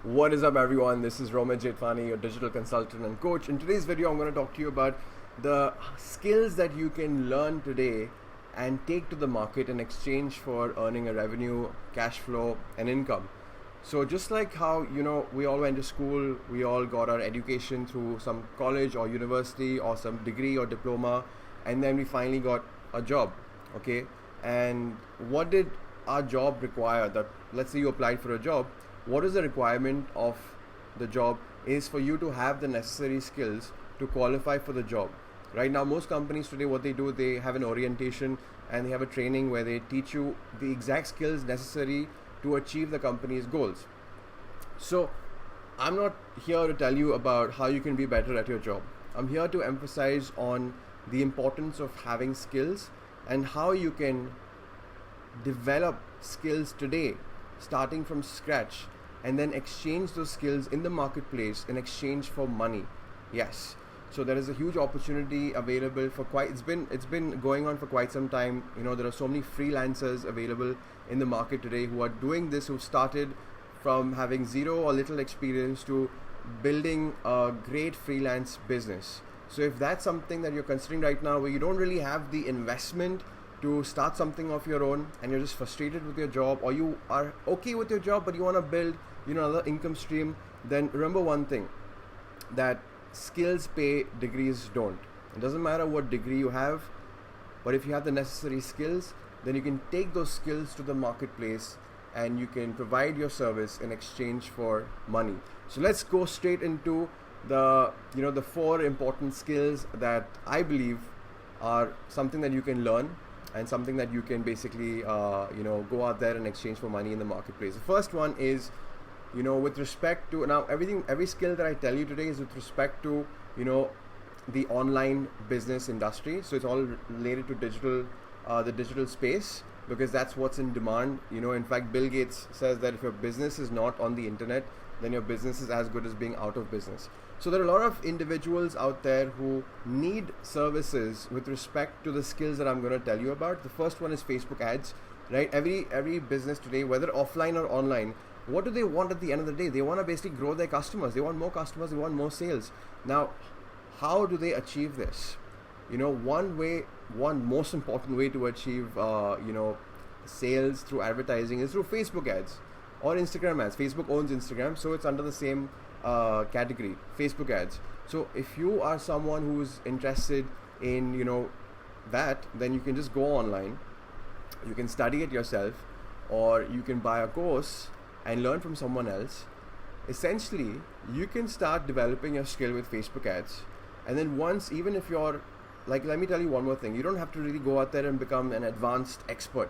What is up, everyone? This is Roman Jetwani, your digital consultant and coach. In today's video, I'm going to talk to you about the skills that you can learn today and take to the market in exchange for earning a revenue, cash flow, and income. So just like how, we all went to school, we all got our education through some college or university or some degree or diploma, and then we finally got a job, okay? And what did our job require? That, let's say you applied for a job. What is the requirement of the job is for you to have the necessary skills to qualify for the job. Right now, most companies today, what they do, they have an orientation and they have a training where they teach you the exact skills necessary to achieve the company's goals. So I'm not here to tell you about how you can be better at your job. I'm here to emphasize on the importance of having skills and how you can develop skills today, starting from scratch, and then exchange those skills in the marketplace in exchange for money. Yes. So there is a huge opportunity available for it's been going on for quite some time. There are so many freelancers available in the market today who are doing this, who started from having zero or little experience to building a great freelance business. So if that's something that you're considering right now, where you don't really have the investment to start something of your own and you're just frustrated with your job, or you are okay with your job but you want to build another income stream, then remember one thing, that skills pay, degrees don't. It doesn't matter what degree you have, but if you have the necessary skills, then you can take those skills to the marketplace and you can provide your service in exchange for money. So let's go straight into the four important skills that I believe are something that you can learn and something that you can basically go out there and exchange for money in the marketplace. The first one is with respect to, now every skill that I tell you today is with respect to the online business industry. So it's all related to the digital space, because that's what's in demand. In fact, Bill Gates says that if your business is not on the internet, then your business is as good as being out of business. So there are a lot of individuals out there who need services with respect to the skills that I'm going to tell you about. The first one is Facebook ads, right? Every business today, whether offline or online, what do they want at the end of the day? They want to basically grow their customers. They want more customers. They want more sales. Now, how do they achieve this? One most important way to achieve, sales through advertising is through Facebook ads or Instagram ads. Facebook owns Instagram, so it's under the same category, Facebook ads. So if you are someone who's interested in, that, then you can just go online. You can study it yourself, or you can buy a course and learn from someone else. Essentially, you can start developing your skill with Facebook ads. And then even if you're, let me tell you one more thing. You don't have to really go out there and become an advanced expert.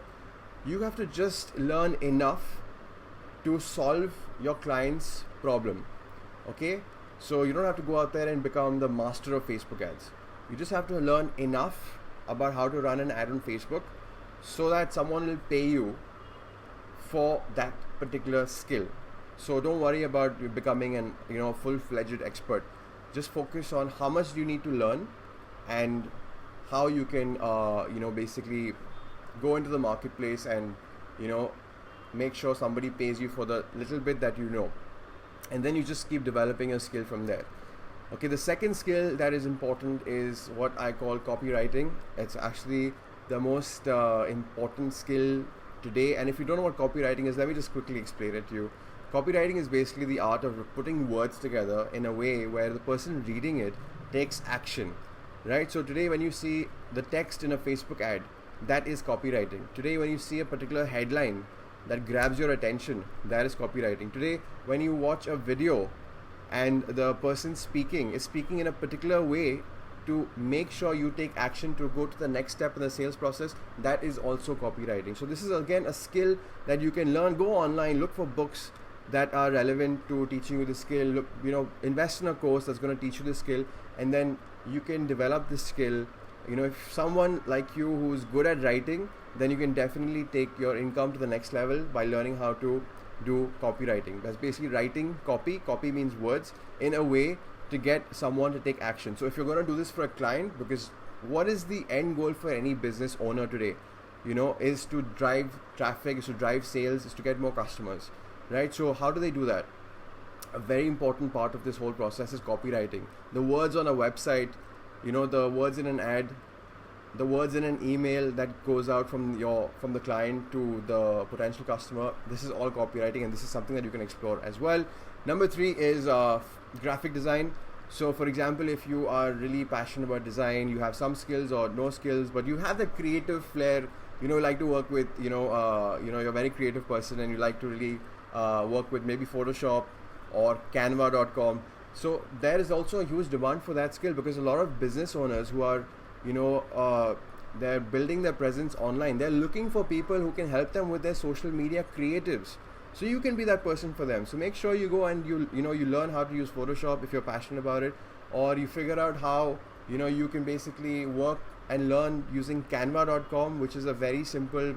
You have to just learn enough to solve your client's problem. Okay? So you don't have to go out there and become the master of Facebook ads. You just have to learn enough about how to run an ad on Facebook so that someone will pay you for that particular skill. So don't worry about becoming an full-fledged expert. Just focus on how much do you need to learn and how you can basically go into the marketplace and make sure somebody pays you for the little bit that you know, and then you just keep developing a skill from there. Okay, the second skill that is important is what I call copywriting. It's actually the most important skill today. And if you don't know what copywriting is, let me just quickly explain it to you. Copywriting is basically the art of putting words together in a way where the person reading it takes action, right? So today when you see the text in a Facebook ad, that is copywriting. Today when you see a particular headline that grabs your attention, that is copywriting. Today when you watch a video and the person is speaking in a particular way to make sure you take action to go to the next step in the sales process, that is also copywriting. So this is again a skill that you can learn. Go online, look for books that are relevant to teaching you the skill. Invest in a course that's going to teach you the skill, and then you can develop this skill. If someone like you who's good at writing, then you can definitely take your income to the next level by learning how to do copywriting. That's basically writing copy. Copy means words in a way to get someone to take action. So if you're going to do this for a client, because what is the end goal for any business owner today? Is to drive traffic, is to drive sales, is to get more customers, right? So how do they do that? a very important part of this whole process is copywriting. The words on a website, the words in an ad, the words in an email that goes out from the client to the potential customer. This is all copywriting, and this is something that you can explore as well. Number 3 is graphic design. So for example, if you are really passionate about design, you have some skills or no skills, but you have the creative flair, you like to work with, you're a very creative person and you like to really work with maybe Photoshop or Canva.com. So there is also a huge demand for that skill, because a lot of business owners who are, they're building their presence online. They're looking for people who can help them with their social media creatives. So you can be that person for them. So make sure you go and you learn how to use Photoshop if you're passionate about it, or you figure out how you can basically work and learn using Canva.com, which is a very simple.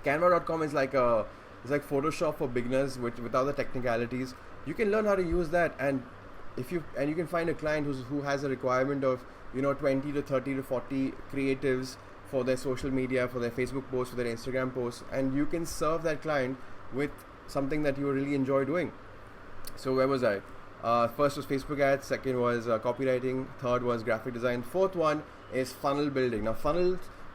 Canva.com is like Photoshop for beginners, without the technicalities. You can learn how to use that, and you can find a client who has a requirement of 20 to 30 to 40 creatives for their social media, for their Facebook posts, for their Instagram posts, and you can serve that client with something that you really enjoy doing. So where was I? First was Facebook ads, second was copywriting, third was graphic design, fourth one is funnel building. Now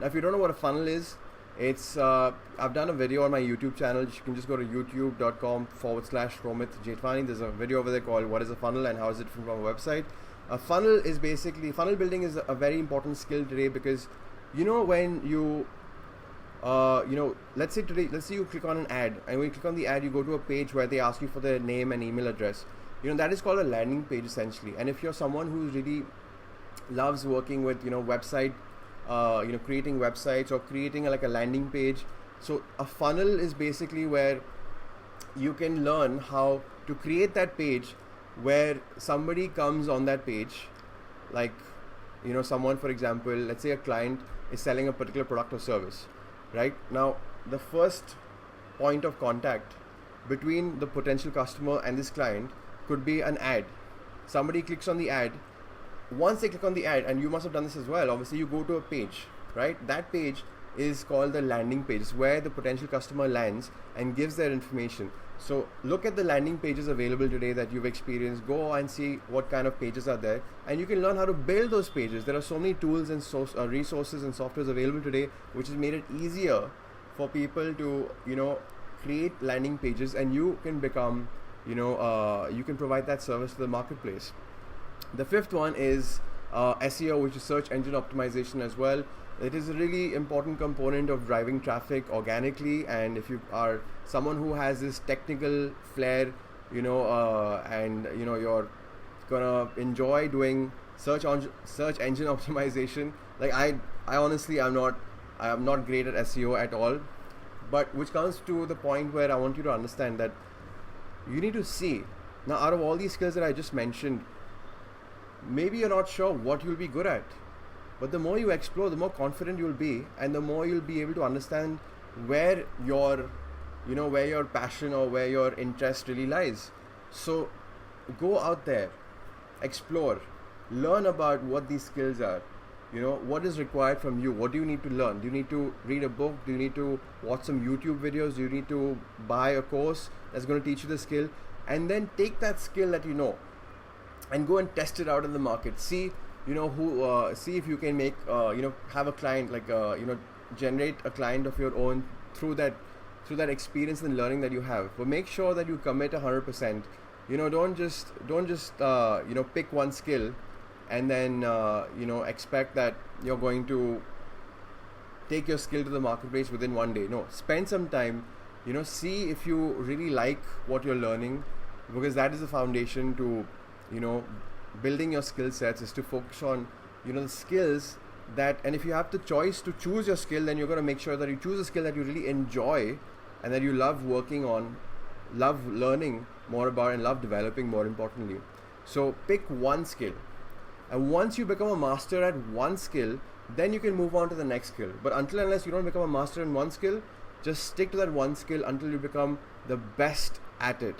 if you don't know what a funnel is, it's I've done a video on my YouTube channel. You can just go to youtube.com/Romit Jethwani. There's a video over there called "What is a Funnel and How is it different from a website?" A funnel building is a very important skill today, because when you let's say you click on an ad, and when you click on the ad, you go to a page where they ask you for their name and email address. That is called a landing page essentially. And if you're someone who really loves working with website, creating websites or creating like a landing page, so a funnel is basically where you can learn how to create that page where somebody comes on that page, like someone, for example, let's say a client is selling a particular product or service. Right now, the first point of contact between the potential customer and this client could be an ad. Somebody clicks on the ad. Once they click on the ad, and you must have done this as well, obviously you go to a page, right? That page is called the landing page. It's where the potential customer lands and gives their information. So look at the landing pages available today that you've experienced. Go and see what kind of pages are there, and you can learn how to build those pages. There are so many tools and resources and softwares available today, which has made it easier for people to create landing pages, and you can become you can provide that service to the marketplace. The fifth one is SEO, which is search engine optimization as well. It is a really important component of driving traffic organically, and if you are someone who has this technical flair, and you're gonna enjoy doing search engine optimization. Like I honestly am not great at SEO at all, but which comes to the point where I want you to understand that you need to see, now out of all these skills that I just mentioned, maybe you're not sure what you'll be good at. But the more you explore, the more confident you'll be, and the more you'll be able to understand where your passion or where your interest really lies. So go out there, explore, learn about what these skills are. What is required from you? What do you need to learn? Do you need to read a book? Do you need to watch some YouTube videos? Do you need to buy a course that's going to teach you the skill? And then take that skill that and go and test it out in the market. See see if you can make have a client, like generate a client of your own through that experience and learning that you have. But make sure that you commit 100%. Don't just pick one skill and then expect that you're going to take your skill to the marketplace within one day. No, spend some time, see if you really like what you're learning, because that is the foundation to building your skill sets, is to focus on the skills that, and if you have the choice to choose your skill, then you're going to make sure that you choose a skill that you really enjoy and that you love working on, love learning more about, and love developing more importantly. So pick one skill, and once you become a master at one skill, then you can move on to the next skill. But unless you don't become a master in one skill, just stick to that one skill until you become the best at it.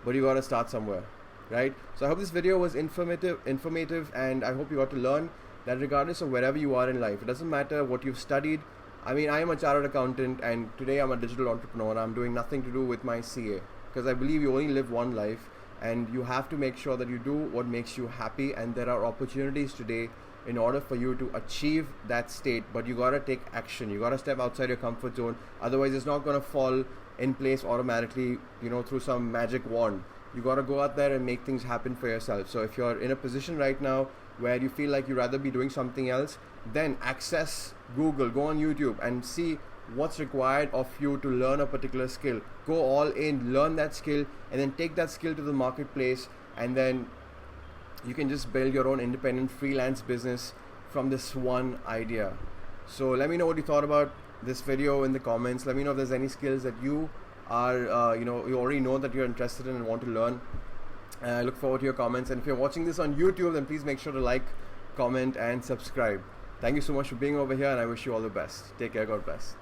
But you got to start somewhere, right? So I hope this video was informative, and I hope you got to learn that regardless of wherever you are in life, it doesn't matter what you've studied. I mean, I am a chartered accountant, and today I'm a digital entrepreneur. I'm doing nothing to do with my CA, because I believe you only live one life, and you have to make sure that you do what makes you happy. And there are opportunities today in order for you to achieve that state, but you gotta take action. You gotta step outside your comfort zone. Otherwise, it's not gonna fall in place automatically, through some magic wand. You gotta go out there and make things happen for yourself. So if you're in a position right now where you feel like you'd rather be doing something else, then access Google, go on YouTube and see what's required of you to learn a particular skill. Go all in, learn that skill, and then take that skill to the marketplace, and then you can just build your own independent freelance business from this one idea. So let me know what you thought about this video in the comments. Let me know if there's any skills that you are, you already know that you're interested in and want to learn. I look forward to your comments. And if you're watching this on YouTube, then please make sure to like, comment, and subscribe. Thank you so much for being over here, and I wish you all the best. Take care. God bless.